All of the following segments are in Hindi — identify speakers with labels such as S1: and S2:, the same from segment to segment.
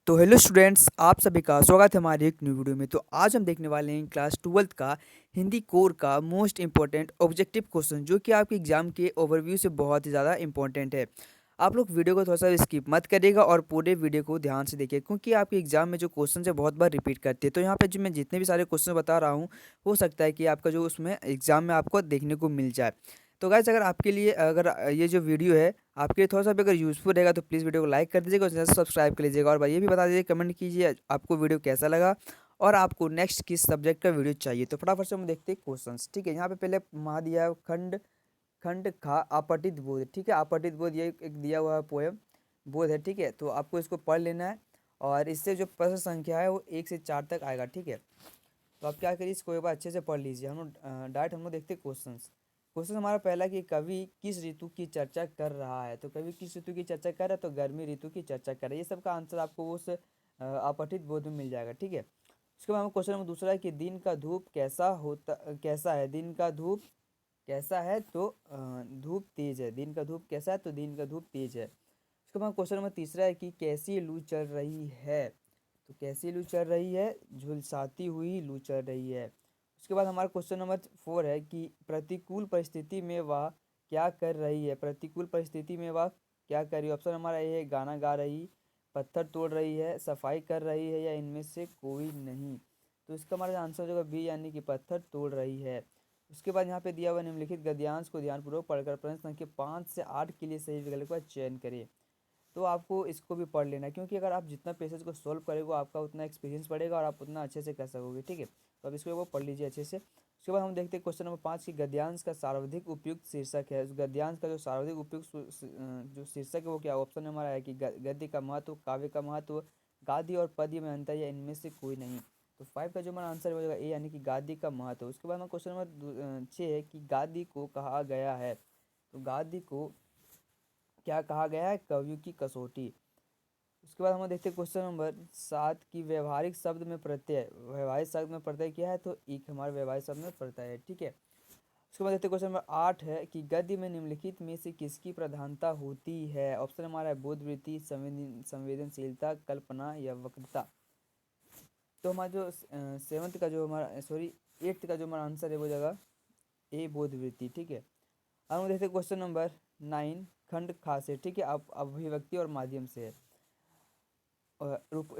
S1: तो हेलो स्टूडेंट्स, आप सभी का स्वागत है हमारी एक न्यू वीडियो में। तो आज हम देखने वाले हैं क्लास 12th का हिंदी कोर का मोस्ट इंपॉर्टेंट ऑब्जेक्टिव क्वेश्चन, जो कि आपके एग्जाम के ओवरव्यू से बहुत ही ज़्यादा इंपॉर्टेंट है। आप लोग वीडियो को थोड़ा सा स्किप मत करिएगा और पूरे वीडियो को ध्यान से देखिए, क्योंकि आपके एग्जाम में जो क्वेश्चन है बहुत बार रिपीट करते हैं। तो यहाँ पे जो मैं जितने भी सारे क्वेश्चन बता रहा हूँ, हो सकता है कि आपका जो उसमें एग्जाम में आपको देखने को मिल जाए। तो गाइस, अगर आपके लिए अगर ये जो वीडियो है आपके लिए थोड़ा सा भी अगर यूज़फुल रहेगा, तो प्लीज़ वीडियो को लाइक कर दीजिएगा और चैनल को सब्सक्राइब कर लीजिएगा। और भाई ये भी बता दीजिए, कमेंट कीजिए आपको वीडियो कैसा लगा और आपको नेक्स्ट किस सब्जेक्ट का वीडियो चाहिए। तो फटाफट से हम देखते हैं क्वेश्चंस। ठीक है, यहाँ पे पहले महा दिया है खंड खंड खा आपटित बोध। ठीक है, आपटित बोध ये एक दिया हुआ है पोएम बोध है। ठीक है, तो आपको इसको पढ़ लेना है और इससे जो प्रश्न संख्या है वो 1 से 4 तक आएगा। ठीक है, तो आप क्या करिए, इसको एक बार अच्छे से पढ़ लीजिए। हम लोग डायरेक्ट हम लोग देखते हैं क्वेश्चंस। क्वेश्चन हमारा पहला कि कवि किस ऋतु की चर्चा कर रहा है। तो कवि किस ऋतु की चर्चा कर रहा है, तो गर्मी ऋतु की चर्चा कर रहा है। ये सब का आंसर आपको उस अपठित बोध में मिल जाएगा। ठीक है, उसके बाद हम क्वेश्चन नंबर दूसरा है कि दिन का धूप कैसा है। दिन का धूप कैसा है, तो धूप तेज है। दिन का धूप कैसा है, तो दिन का धूप तेज है। उसके बाद क्वेश्चन नंबर तीसरा है कि कैसी लू चल रही है। तो कैसी लू चल रही है, झुलसाती हुई लू चल रही है। उसके बाद हमारा क्वेश्चन नंबर 4 है कि प्रतिकूल परिस्थिति में वह क्या कर रही है। प्रतिकूल परिस्थिति में वह क्या कर रही है। ऑप्शन हमारा ए है गाना गा रही, पत्थर तोड़ रही है, सफाई कर रही है, या इनमें से कोई नहीं। तो इसका हमारा आंसर जो है बी, यानी कि पत्थर तोड़ रही है। उसके बाद यहाँ पे दिया हुआ निम्नलिखित गद्यांश को ध्यानपूर्वक पढ़कर प्रश्न संख्या 5 से 8 के लिए सही विकल्प का चयन करें। तो आपको इसको भी पढ़ लेना है, क्योंकि अगर आप जितना पेसेज को सॉल्व करेंगे आपका उतना एक्सपीरियंस बढ़ेगा और आप उतना अच्छे से कर सकोगे। ठीक है, तो अब इसको वो पढ़ लीजिए अच्छे से। उसके बाद हम देखते हैं क्वेश्चन नंबर 5 की गद्यांश का सर्वाधिक उपयुक्त शीर्षक है। उस गद्यांश का जो सर्वाधिक उपयुक्त जो शीर्षक है वो क्या। ऑप्शन हमारा है कि गद्य का महत्व, काव्य का महत्व, गाद्य और पद्य में अंतर, या इनमें से कोई नहीं। तो 5 का जो हमारा आंसर हो जाएगा ए, यानी कि गाद्य का महत्व। उसके बाद हमारा क्वेश्चन नंबर 6 है कि गाद्य को कहा गया है। तो गाद्य को क्या कहा गया है, कवियों की कसौटी। उसके बाद हम देखते हैं क्वेश्चन नंबर 7 की व्यवहारिक शब्द में प्रत्यय। व्यवहारिक शब्द में प्रत्यय क्या है, तो एक हमारे व्यवहारिक शब्द में प्रत्यय है। ठीक है, उसके बाद देखते हैं क्वेश्चन नंबर 8 है कि गद्य में निम्नलिखित में से किसकी प्रधानता होती है। ऑप्शन हमारा है बोध वृत्ति, संवेदनशीलता, कल्पना या वक्रता। तो हमारा जो 7th का जो हमारा सॉरी 8th का जो हमारा आंसर है वो जगह ए, बोध वृत्ति। ठीक है, अब हम देखते हैं क्वेश्चन नंबर 9 खंड खा से। ठीक है, अब अभिव्यक्ति और माध्यम से है।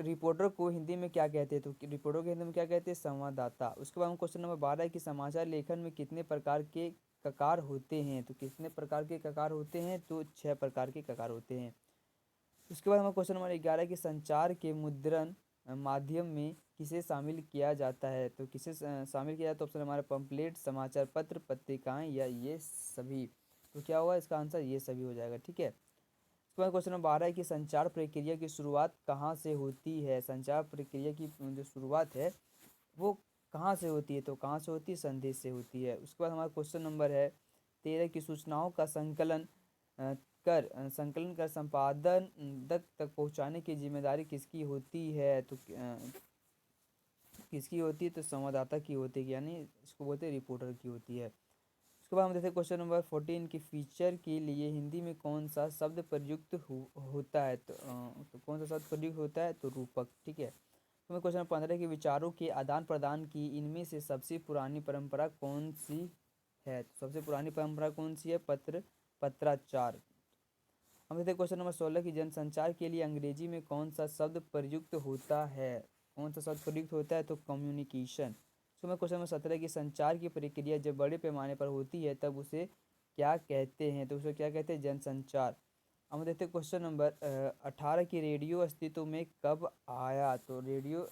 S1: रिपोर्टर को हिंदी में क्या कहते हैं। तो रिपोर्टर को हिंदी में क्या कहते हैं, संवाददाता। उसके बाद हम क्वेश्चन नंबर 12 है कि समाचार लेखन में कितने प्रकार के ककार होते हैं। तो कितने प्रकार के ककार होते हैं, तो 6 प्रकार के ककार होते हैं। उसके बाद हमारा क्वेश्चन नंबर 11 कि संचार के मुद्रण माध्यम में किसे शामिल किया जाता है। तो किसे शामिल किया जाता है। ऑप्शन हमारा पंपलेट, समाचार पत्र, पत्रिकाएं, या ये सभी। तो क्या होगा इसका आंसर, ये सभी हो जाएगा। ठीक है, उसके बाद क्वेश्चन नंबर 12 है कि संचार प्रक्रिया की शुरुआत कहाँ से होती है। संचार प्रक्रिया की जो शुरुआत है वो कहाँ से होती है, तो कहाँ से होती है, संदेश से होती है। उसके बाद हमारा क्वेश्चन नंबर है 13 की सूचनाओं का संकलन कर संपादन तक पहुँचाने की जिम्मेदारी किसकी होती है। तो किसकी होती है, तो संवाददाता की होती है, यानी इसको बोलते हैं रिपोर्टर की होती है। उसके बाद हम देखते हैं क्वेश्चन नंबर 14 की फीचर के लिए हिंदी में कौन सा शब्द प्रयुक्त होता है। तो कौन सा शब्द प्रयुक्त होता है, तो रूपक। ठीक है, तो क्वेश्चन नंबर 15 के विचारों के आदान प्रदान की इनमें से सबसे पुरानी परंपरा कौन सी है। तो सबसे पुरानी परंपरा कौन सी है, पत्राचार। हम देखते हैं क्वेश्चन नंबर 16 की जनसंचार के लिए अंग्रेजी में कौन सा शब्द प्रयुक्त होता है। कौन सा शब्द प्रयुक्त होता है, तो कम्युनिकेशन। तो मैं क्वेश्चन नंबर 17 की संचार की प्रक्रिया जब बड़े पैमाने पर होती है तब उसे क्या कहते हैं। तो उसे क्या कहते हैं, जनसंचार। हम देखते हैं क्वेश्चन नंबर 18 की रेडियो अस्तित्व में कब आया। तो रेडियो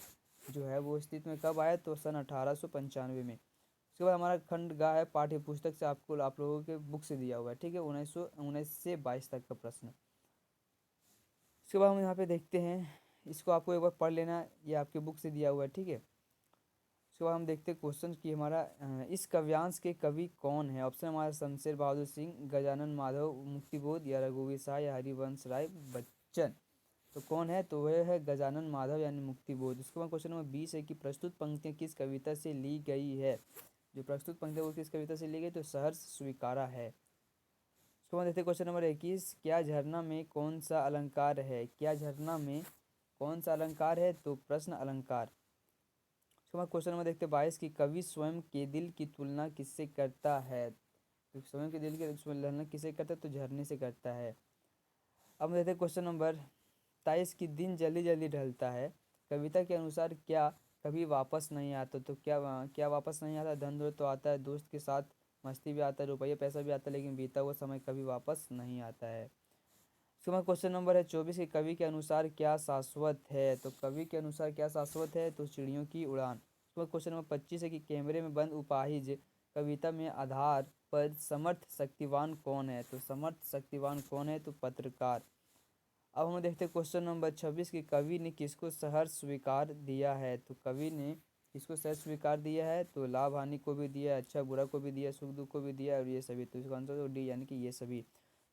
S1: जो है वो अस्तित्व में कब आया, तो सन 1895 में। उसके बाद हमारा खंड गा है पाठ्य पुस्तक से, आपको आप लोगों के बुक से दिया हुआ है। ठीक है, 1919 से 22 तक का प्रश्न। उसके बाद हम यहाँ पे देखते हैं, इसको आपको एक बार पढ़ लेना, ये आपके बुक से दिया हुआ है। ठीक है, उसके बाद हम देखते हैं क्वेश्चन कि हमारा इस काव्यांश के कवि कौन है। ऑप्शन हमारा शमशेर बहादुर सिंह, गजानन माधव, मुक्तिबोध, या रघुवीर शाह, या हरिवंश राय बच्चन। तो कौन है, तो वह है गजानन माधव यानी मुक्तिबोध। उसके बाद क्वेश्चन नंबर 20 है कि प्रस्तुत पंक्तियाँ किस कविता से ली गई है। जो प्रस्तुत पंक्तियाँ वो किस कविता से ली गई, तो सहर्ष स्वीकारा है। उसके बाद देखते हैं क्वेश्चन नंबर 21, क्या झरना में कौन सा अलंकार है। क्या झरना में कौन सा अलंकार है? तो प्रश्न अलंकार। उसके बाद क्वेश्चन नंबर देखते हैं 22 की कवि स्वयं के दिल की तुलना किससे करता है? तो स्वयं के दिल की तुलना किससे करता है? तो झरने से करता है। अब हम देखते हैं क्वेश्चन नंबर 23 की दिन जल्दी जल्दी ढलता है कविता के अनुसार क्या कभी वापस नहीं आता? तो क्या वापस नहीं आता? धन दौलत तो आता है, दोस्त के साथ मस्ती भी आता है, रुपये पैसा भी आता है, लेकिन बीता हुआ समय कभी वापस नहीं आता है। उसके बाद क्वेश्चन नंबर है 24 के कवि के अनुसार क्या शाश्वत है? तो कवि के अनुसार क्या शाश्वत है? तो चिड़ियों की उड़ान। उसके बाद क्वेश्चन नंबर 25 है कि कैमरे में बंद उपाहिज कविता में आधार पर समर्थ शक्तिवान कौन है? तो समर्थ शक्तिवान कौन है? तो पत्रकार। अब हम देखते हैं क्वेश्चन नंबर 26 कि कवि ने किसको सहर्ष स्वीकार दिया है? तो कवि ने किसको सहर्ष स्वीकार दिया है? तो लाभ हानि को भी दिया है, अच्छा बुरा को भी दिया है, सुख दुख को भी दिया है, और ये सभी। तो इसका आंसर तो डी यानी कि ये सभी।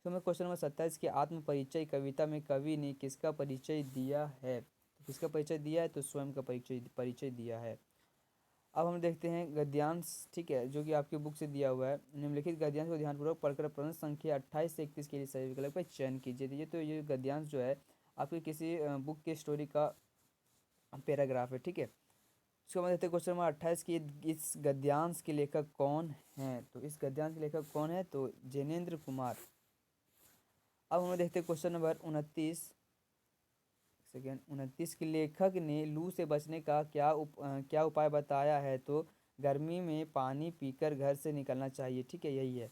S1: तो हमें क्वेश्चन नंबर 27 की आत्म परिचय कविता में कवि ने किसका परिचय दिया है? तो किसका परिचय दिया है? तो स्वयं का परिचय परिचय दिया है। अब हम देखते हैं गद्यांश, ठीक है, जो कि आपके बुक से दिया हुआ है। निम्नलिखित गद्यांश को ध्यानपूर्वक पढ़कर प्रश्न संख्या 28 से 31 के लिए सही विकल्प का चयन कीजिए। ये तो ये गद्यांश जो है आपके किसी बुक के स्टोरी का पैराग्राफ है, ठीक है। उसके बाद देखते हैं क्वेश्चन नंबर 28 की इस गद्यांश के लेखक कौन हैं? तो इस गद्यांश के लेखक कौन है? तो जैनेन्द्र कुमार। अब हम देखते हैं क्वेश्चन नंबर 29 के लेखक ने लू से बचने का क्या उपाय बताया है? तो गर्मी में पानी पीकर घर से निकलना चाहिए, ठीक है, यही है।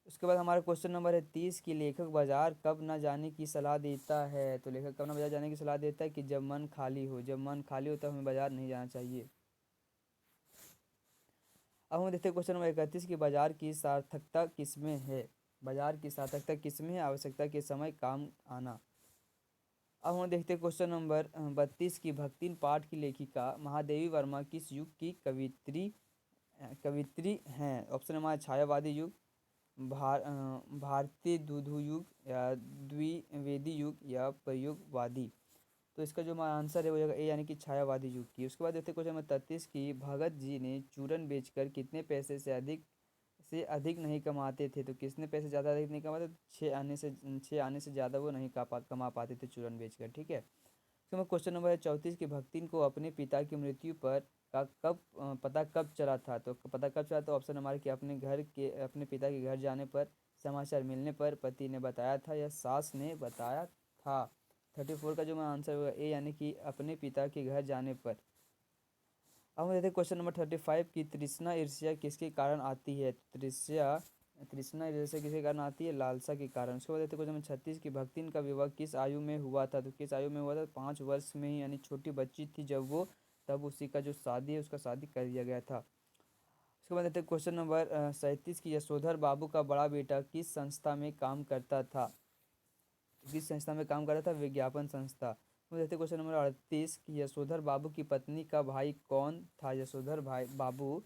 S1: उसके बाद हमारा क्वेश्चन नंबर है 30 की लेखक बाजार कब न जाने की सलाह देता है? तो लेखक कब न बाजार जाने की सलाह देता है कि जब मन खाली हो। जब मन खाली हो तब हमें बाजार नहीं जाना चाहिए। अब हम देखते हैं क्वेश्चन नंबर 31 की बाजार की सार्थकता किसमें है? बाजार की सार्थकता किसमें है? आवश्यकता के समय काम आना। अब हम देखते हैं क्वेश्चन नंबर 32 की भक्तिन पाठ की लेखिका महादेवी वर्मा किस युग की कवित्री हैं? ऑप्शन हमारा छायावादी युग, भारतीय दूधू युग, या द्विवेदी युग, या प्रयोगवादी। तो इसका जो हमारा आंसर है वो होगा ए यानी कि छायावादी युग की। उसके बाद देखते हैं क्वेश्चन नंबर 33 की भगत जी ने चूरन बेचकर कितने पैसे से अधिक नहीं कमाते थे? तो किसने पैसे ज़्यादा अधिक नहीं कमाते? 6 आने से ज़्यादा वो नहीं कमा पाते थे चूरन बेचकर, ठीक है। इसके बाद क्वेश्चन नंबर है 34 की भक्तिन को अपने पिता की मृत्यु पर का कब पता कब चला था? तो पता कब चला? तो ऑप्शन हमारे कि अपने पिता के घर जाने पर, समाचार मिलने पर, पति ने बताया था, या सास ने बताया था। 34 का जो हमारा आंसर होगा ए यानी कि अपने पिता के घर जाने पर। अब हम देखते हैं क्वेश्चन नंबर 35 की तृष्णा ईर्ष्या किसके कारण आती है? तृष्णा ईर्ष्या किसके कारण आती है? लालसा के कारण। उसके बाद देखते हैं क्वेश्चन नंबर 36 की भक्तिन का विवाह किस आयु में हुआ था? तो किस आयु में हुआ था? 5 वर्ष में ही, यानी छोटी बच्ची थी जब वो, तब उसी का जो शादी है उसका शादी कर दिया गया था। उसके बाद देखते हैं क्वेश्चन नंबर 37 की यशोधर बाबू का बड़ा बेटा किस संस्था में काम करता था? किस संस्था में काम कर रहा था? विज्ञापन संस्था। तो देखते क्वेश्चन नंबर 38 कि यशोधर बाबू की पत्नी का भाई कौन था? यशोधर भाई बाबू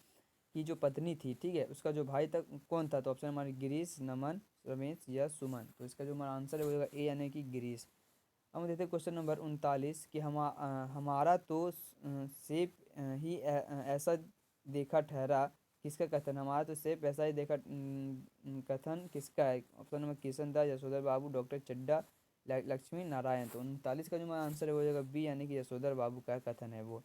S1: की जो पत्नी थी, ठीक है, उसका जो भाई था कौन था? तो ऑप्शन हमारे गिरीश, नमन, रमेश, या सुमन। तो इसका जो हमारा आंसर है वो होगा ए यानी कि गिरीश। अब हम देखते हैं क्वेश्चन नंबर 39 कि हमारा तो सेब ही ऐसा देखा ठहरा किसका कथन? हमारा तो सेब ऐसा ही देखा कथन किसका है? ऑप्शन नंबर किशन दास, यशोधर बाबू, डॉक्टर चड्डा, लक्ष्मी नारायण। तो 39 का जो हमारा आंसर है वो हो जाएगा बी यानी कि यशोधर बाबू का कथन है वो।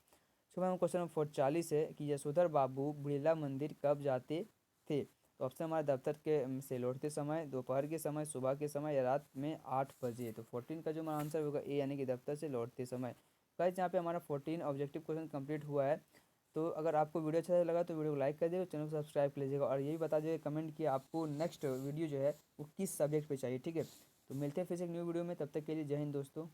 S1: सुबह में क्वेश्चन नंबर 40 है कि यशोधर बाबू बिड़ला मंदिर कब जाते थे? तो ऑप्शन हमारे दफ्तर के से लौटते समय, दोपहर के समय, सुबह के समय, या रात में 8 बजे। तो 14 का जो हमारा आंसर होगा ए यानी कि दफ्तर से लौटते समय। गाइस यहाँ पे हमारा 14 ऑब्जेक्टिव क्वेश्चन कंप्लीट हुआ है। तो अगर आपको वीडियो अच्छा लगा तो वीडियो को लाइक कर दीजिएगा, चैनल को सब्सक्राइब कर लीजिएगा, और यही बता दीजिएगा कमेंट कि आपको नेक्स्ट वीडियो जो है वो किस सब्जेक्ट पे चाहिए, ठीक है। तो मिलते हैं फिर से एक न्यू वीडियो में, तब तक के लिए जय हिंद दोस्तों।